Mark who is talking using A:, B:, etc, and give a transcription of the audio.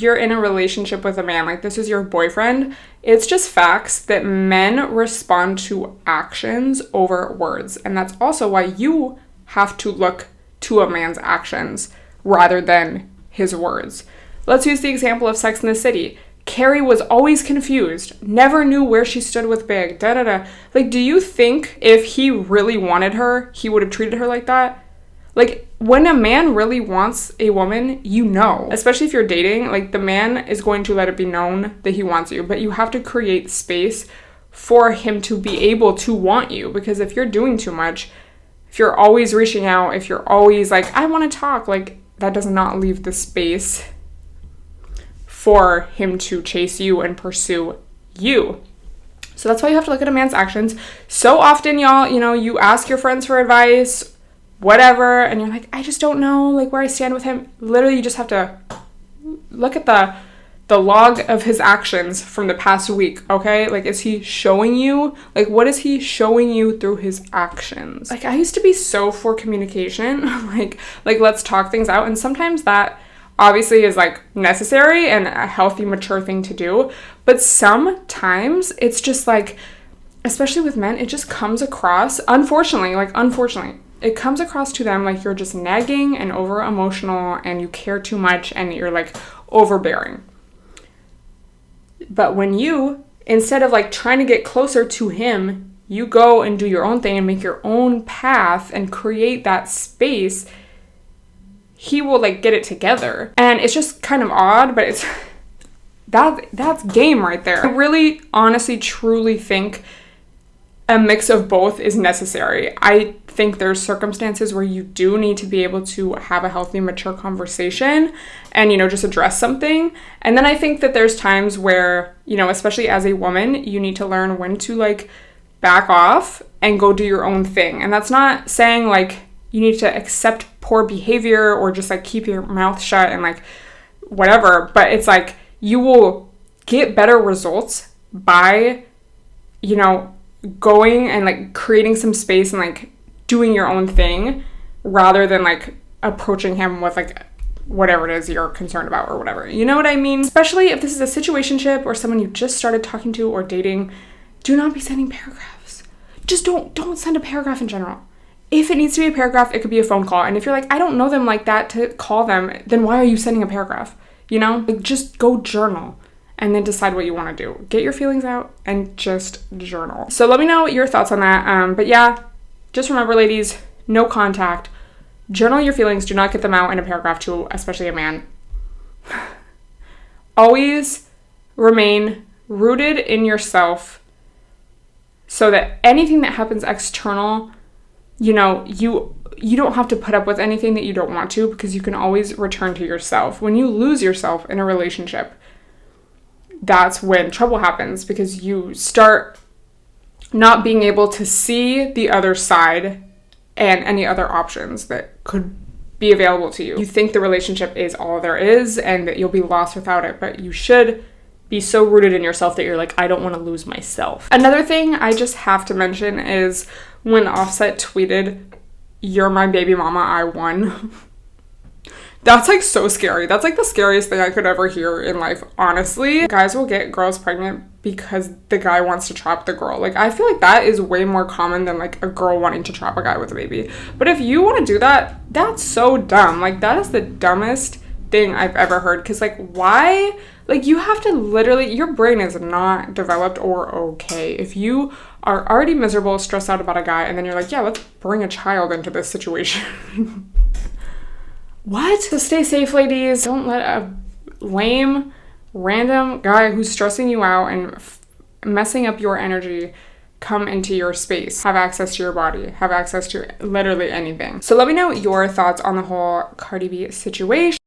A: you're in a relationship with a man, like this is your boyfriend, it's just facts that men respond to actions over words. And that's also why you have to look to a man's actions rather than his words. Let's use the example of Sex and the City. Carrie was always confused, never knew where she stood with Big, Like, do you think if he really wanted her, he would have treated her like that? Like, when a man really wants a woman, you know, especially if you're dating, like the man is going to let it be known that he wants you, but you have to create space for him to be able to want you. Because if you're doing too much, if you're always reaching out, if you're always like, I want to talk, like that does not leave the space for him to chase you and pursue you. So that's why you have to look at a man's actions. So often, y'all, you know, you ask your friends for advice, whatever, and you're like, I just don't know like where I stand with him. Literally, you just have to look at the log of his actions from the past week, okay? Like, is he showing you? Like, what is he showing you through his actions? Like, I used to be so for communication, like let's talk things out, and sometimes that obviously is like necessary and a healthy, mature thing to do, but sometimes it's just like, especially with men, it just comes across, unfortunately, it comes across to them like you're just nagging and over emotional and you care too much and you're like overbearing. But when you, instead of like trying to get closer to him, you go and do your own thing and make your own path and create that space, he will like get it together. And it's just kind of odd, but it's that's game right there. I really honestly truly think a mix of both is necessary. I think there's circumstances where you do need to be able to have a healthy, mature conversation and, you know, just address something. And then I think that there's times where, you know, especially as a woman, you need to learn when to like back off and go do your own thing. And that's not saying like you need to accept poor behavior or just like keep your mouth shut and like whatever, but it's like you will get better results by, you know, going and like creating some space and like doing your own thing rather than like approaching him with like whatever it is you're concerned about or whatever. You know what I mean? Especially if this is a situationship or someone you just started talking to or dating, do not be sending paragraphs. Just don't send a paragraph in general. If it needs to be a paragraph, it could be a phone call. And if you're like, I don't know them like that to call them, then why are you sending a paragraph? You know, like just go journal and then decide what you want to do. Get your feelings out and just journal. So let me know your thoughts on that. But yeah, just remember, ladies, no contact. Journal your feelings. Do not get them out in a paragraph to, especially a man. Always remain rooted in yourself so that anything that happens external, you know, you don't have to put up with anything that you don't want to, because you can always return to yourself. When you lose yourself in a relationship, that's when trouble happens, because you start not being able to see the other side and any other options that could be available to you. You think the relationship is all there is and that you'll be lost without it, but you should be so rooted in yourself that you're like, I don't want to lose myself. Another thing I just have to mention is when Offset tweeted, "You're my baby mama, I won." That's like so scary. That's like the scariest thing I could ever hear in life, honestly. Guys will get girls pregnant because the guy wants to trap the girl. Like, I feel like that is way more common than like a girl wanting to trap a guy with a baby. But if you want to do that, that's so dumb. Like, that is the dumbest thing I've ever heard. Because like, why? Like, you have to literally, your brain is not developed or okay. If you are already miserable, stressed out about a guy, and then you're like, yeah, let's bring a child into this situation. What? So stay safe, ladies. Don't let a lame, random guy who's stressing you out and messing up your energy come into your space. Have access to your body. Have access to literally anything. So let me know your thoughts on the whole Cardi B situation.